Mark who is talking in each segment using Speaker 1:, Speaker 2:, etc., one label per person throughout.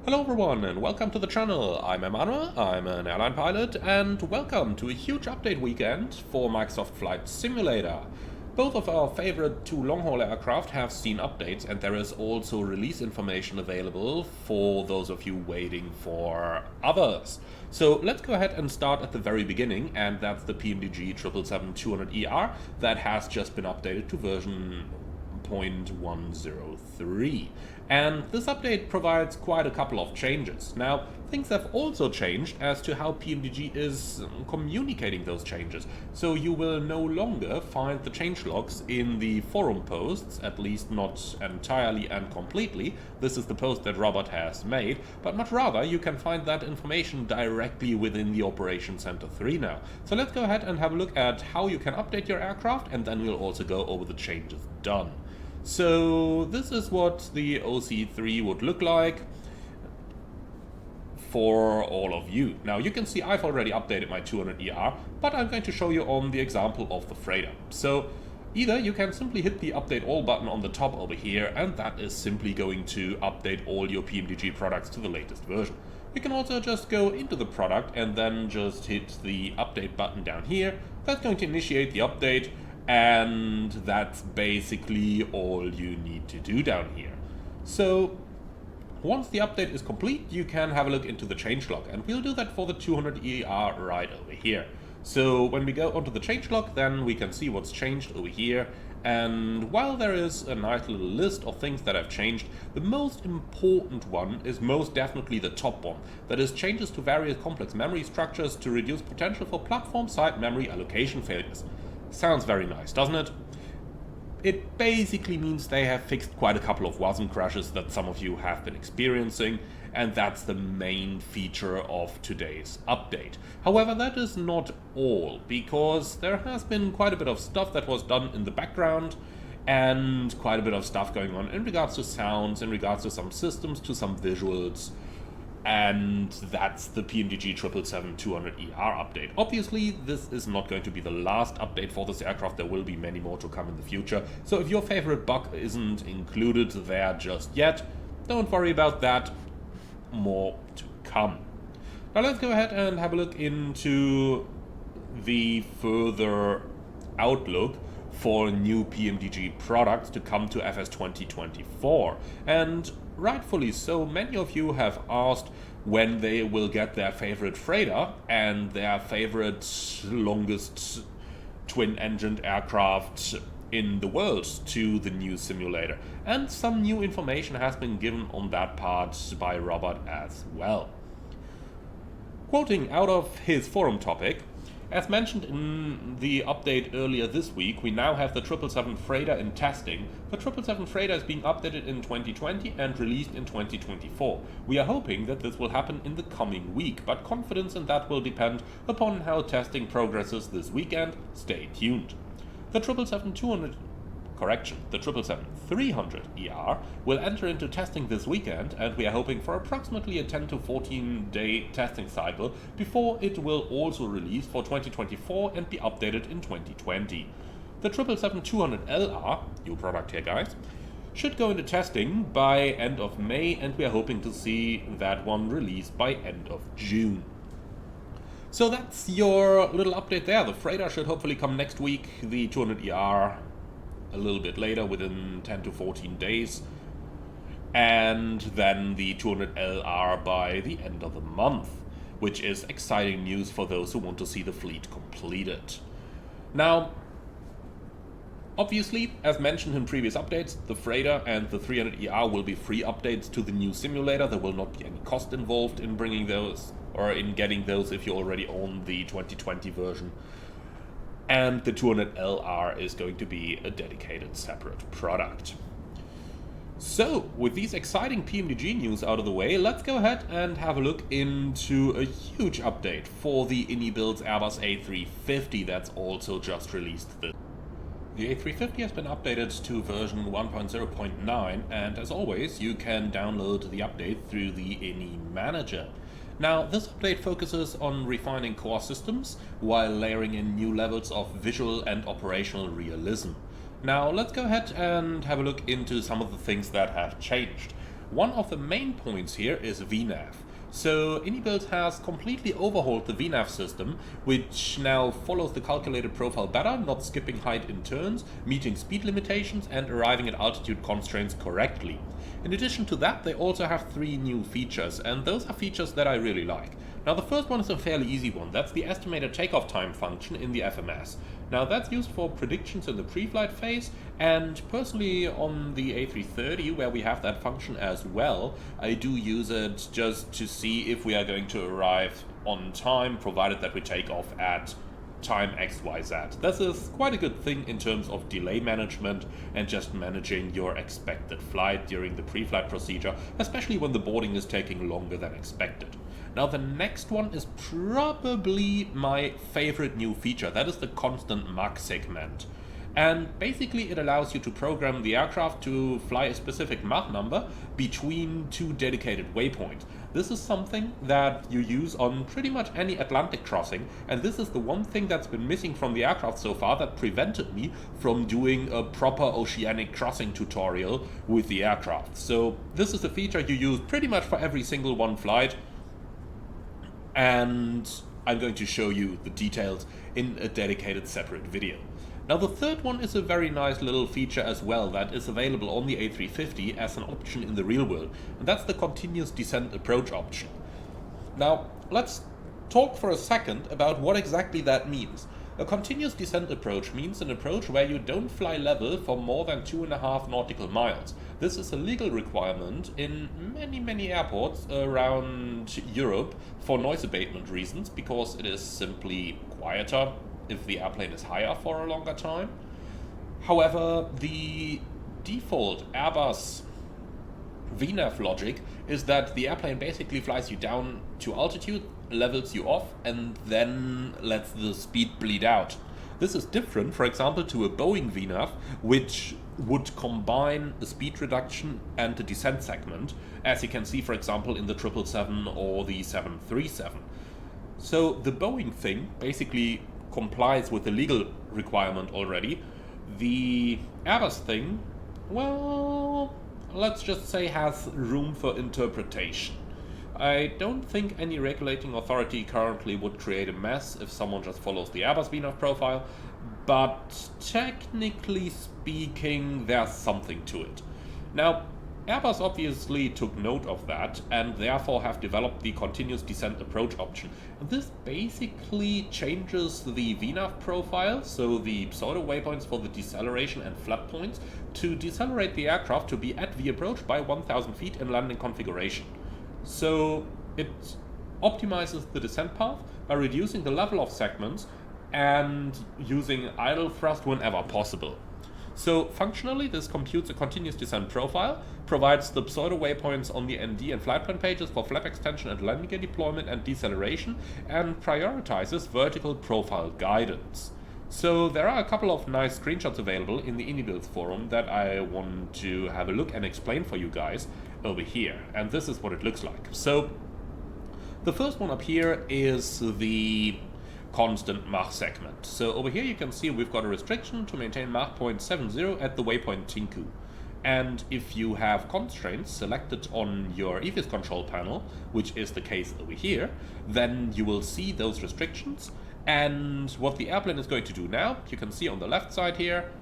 Speaker 1: Hello everyone and welcome to the channel. I'm Emmanuel, I'm an airline pilot, and welcome to a huge update weekend for Microsoft Flight Simulator. Both of our favorite two long-haul aircraft have seen updates, and there is also release information available for those of you waiting for others. So let's go ahead and start at the very beginning, and that's the PMDG 777-200ER that has just been updated to version 0.103. And this update provides quite a couple of changes. Now, things have also changed as to how PMDG is communicating those changes. So you will no longer find the changelogs in the forum posts, at least not entirely and completely. This is the post that Robert has made, but much rather you can find that information directly within the Operation Center 3 now. So let's go ahead and have a look at how you can update your aircraft, and then we'll also go over the changes done. So this is what the OC3 would look like for all of you. Now you can see I've already updated my 200ER, but I'm going to show you on the example of the freighter. So either you can simply hit the update all button on the top over here, and that is simply going to update all your PMDG products to the latest version. You can also just go into the product and then just hit the update button down here. That's going to initiate the update, and that's basically all you need to do down here. So once the update is complete, you can have a look into the changelog, and we'll do that for the 200ER right over here. So when we go onto the changelog, then we can see what's changed over here. And while there is a nice little list of things that have changed, the most important one is most definitely the top one. That is changes to various complex memory structures to reduce potential for platform-side memory allocation failures. Sounds very nice, doesn't it? It basically means they have fixed quite a couple of WASM crashes that some of you have been experiencing, and that's the main feature of today's update. However, that is not all, because there has been quite a bit of stuff that was done in the background, and quite a bit of stuff going on in regards to sounds, in regards to some systems, to some visuals. And that's the PMDG 777-200ER update. Obviously, this is not going to be the last update for this aircraft. There will be many more to come in the future. So if your favorite bug isn't included there just yet, don't worry about that. More to come. Now let's go ahead and have a look into the further outlook for new PMDG products to come to FS 2024. And rightfully so, many of you have asked when they will get their favorite freighter and their favorite longest twin-engined aircraft in the world to the new simulator. And some new information has been given on that part by Robert as well. Quoting out of his forum topic, as mentioned in the update earlier this week, we now have the 777 freighter in testing. The 777 freighter is being updated in 2020 and released in 2024. We are hoping that this will happen in the coming week, but confidence in that will depend upon how testing progresses this weekend. Stay tuned. The 777-300ER will enter into testing this weekend, and we are hoping for approximately a 10 to 14 day testing cycle before it will also release for 2024 and be updated in 2020. The 777-200LR, new product here guys, should go into testing by end of May, and we are hoping to see that one released by end of June. So that's your little update there. The freighter should hopefully come next week, the 200ER a little bit later, within 10 to 14 days, and then the 200LR by the end of the month, which is exciting news for those who want to see the fleet completed. Now, obviously, as mentioned in previous updates, the freighter and the 300ER will be free updates to the new simulator. There will not be any cost involved in bringing those, or in getting those if you already own the 2020 version. And the 200LR is going to be a dedicated separate product. So, with these exciting PMDG news out of the way, let's go ahead and have a look into a huge update for the Inibuilds Airbus A350 that's also just released this. The A350 has been updated to version 1.0.9, and as always, you can download the update through the Ini Manager. Now, this update focuses on refining core systems while layering in new levels of visual and operational realism. Now, let's go ahead and have a look into some of the things that have changed. One of the main points here is V-NAV. So Inibuilds has completely overhauled the V-NAV system, which now follows the calculated profile better, not skipping height in turns, meeting speed limitations and arriving at altitude constraints correctly. In addition to that, they also have 3 new features, and those are features that I really like. Now the first one is a fairly easy one, that's the estimated takeoff time function in the FMS. Now that's used for predictions in the pre-flight phase, and personally on the A330, where we have that function as well, I do use it just to see if we are going to arrive on time, provided that we take off at time XYZ. This is quite a good thing in terms of delay management and just managing your expected flight during the pre-flight procedure, especially when the boarding is taking longer than expected. Now the next one is probably my favorite new feature, that is the constant Mach segment. And basically it allows you to program the aircraft to fly a specific Mach number between 2 dedicated waypoints. This is something that you use on pretty much any Atlantic crossing, and this is the one thing that's been missing from the aircraft so far that prevented me from doing a proper oceanic crossing tutorial with the aircraft. So this is a feature you use pretty much for every single one flight, and I'm going to show you the details in a dedicated separate video. Now the third one is a very nice little feature as well that is available on the A350 as an option in the real world, and that's the continuous descent approach option. Now let's talk for a second about what exactly that means. A continuous descent approach means an approach where you don't fly level for more than 2.5 nautical miles. This is a legal requirement in many airports around Europe for noise abatement reasons, because it is simply quieter if the airplane is higher for a longer time. However, the default Airbus V-NAV logic is that the airplane basically flies you down to altitude, levels you off, and then lets the speed bleed out. This is different, for example, to a Boeing V-NAV, which would combine the speed reduction and the descent segment, as you can see, for example, in the 777 or the 737. So the Boeing thing basically complies with the legal requirement already. The Airbus thing, well, let's just say has room for interpretation. I don't think any regulating authority currently would create a mess if someone just follows the Airbus V-NAV profile, but technically speaking, there's something to it. Now, Airbus obviously took note of that and therefore have developed the continuous descent approach option. And this basically changes the V-NAV profile, so the pseudo waypoints for the deceleration and flap points, to decelerate the aircraft to be at V-approach by 1000 feet in landing configuration. So it optimizes the descent path by reducing the level of segments and using idle thrust whenever possible. So functionally, this computes a continuous descent profile, provides the pseudo waypoints on the ND and flight plan pages for flap extension and landing gear deployment and deceleration, and prioritizes vertical profile guidance. So there are a couple of nice screenshots available in the Inibuilds forum that I want to have a look and explain for you guys over here, and this is what it looks like. So the first one up here is the constant Mach segment. So over here you can see we've got a restriction to maintain Mach 0.70 at the waypoint Tinku. And if you have constraints selected on your EFIS control panel, which is the case over here, then you will see those restrictions. And what the airplane is going to do now, you can see on the left side here,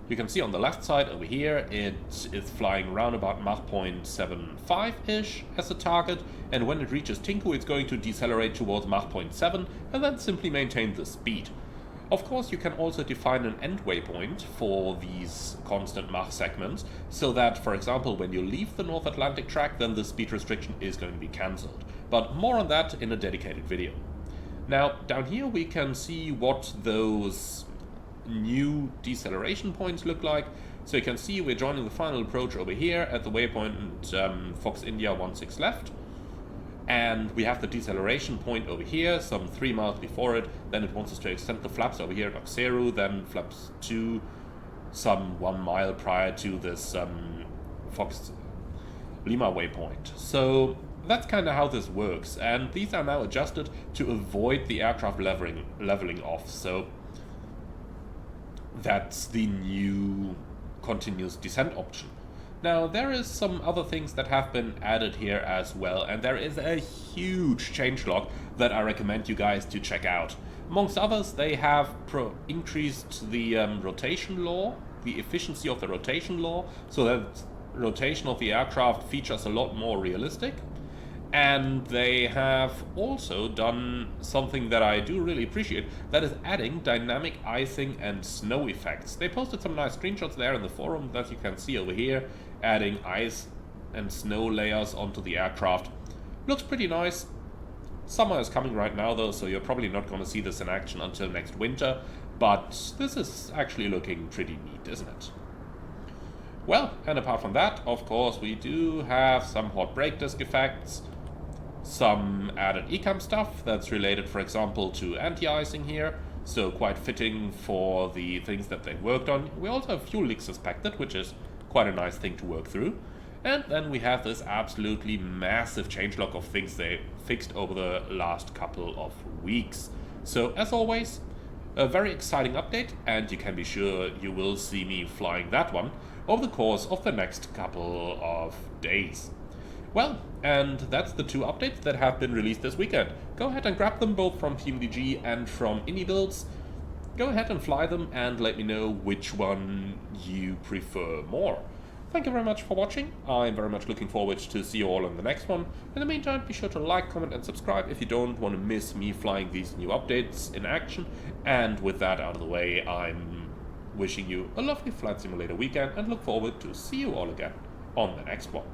Speaker 1: you can see on the left side over here, it is flying around about Mach 0.75-ish as a target, and when it reaches Tinku, it's going to decelerate towards Mach 0.7 and then simply maintain the speed. Of course, you can also define an end waypoint for these constant Mach segments, so that, for example, when you leave the North Atlantic track, then the speed restriction is going to be cancelled. But more on that in a dedicated video. Now, down here we can see what those new deceleration points look like. So you can see we're joining the final approach over here at the waypoint Fox India 16 left, and we have the deceleration point over here some 3 miles before it. Then it wants us to extend the flaps over here at Oxeru, then flaps 2 some 1 mile prior to this Fox Lima waypoint. So that's kind of how this works, and these are now adjusted to avoid the aircraft leveling off. So that's the new continuous descent option. Now, there is some other things that have been added here as well, and there is a huge changelog that I recommend you guys to check out. Amongst others, they have increased the rotation law, the efficiency of the rotation law, so that rotation of the aircraft features a lot more realistic. And they have also done something that I do really appreciate, that is adding dynamic icing and snow effects. They posted some nice screenshots there in the forum that you can see over here, adding ice and snow layers onto the aircraft. Looks pretty nice. Summer is coming right now though, so you're probably not going to see this in action until next winter, but this is actually looking pretty neat, isn't it? Well, and apart from that, of course, we do have some hot brake disc effects, some added ECAM stuff that's related, for example, to anti-icing here, so quite fitting for the things that they worked on. We also have fuel leak suspected, which is quite a nice thing to work through. And then we have this absolutely massive changelog of things they fixed over the last couple of weeks. So, as always, a very exciting update, and you can be sure you will see me flying that one over the course of the next couple of days. Well, and that's the two updates that have been released this weekend. Go ahead and grab them both from PMDG and from Inibuilds. Go ahead and fly them and let me know which one you prefer more. Thank you very much for watching. I'm very much looking forward to see you all in the next one. In the meantime, be sure to like, comment and subscribe if you don't want to miss me flying these new updates in action. And with that out of the way, I'm wishing you a lovely Flight Simulator weekend and look forward to see you all again on the next one.